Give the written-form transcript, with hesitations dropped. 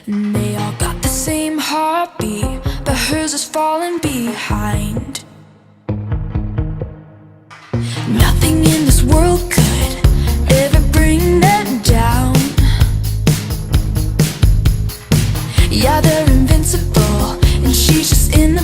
And they all got the same heartbeat, but hers is falling behind. Nothing in this world could ever bring them down. Yeah, they're invincible, and she's just in the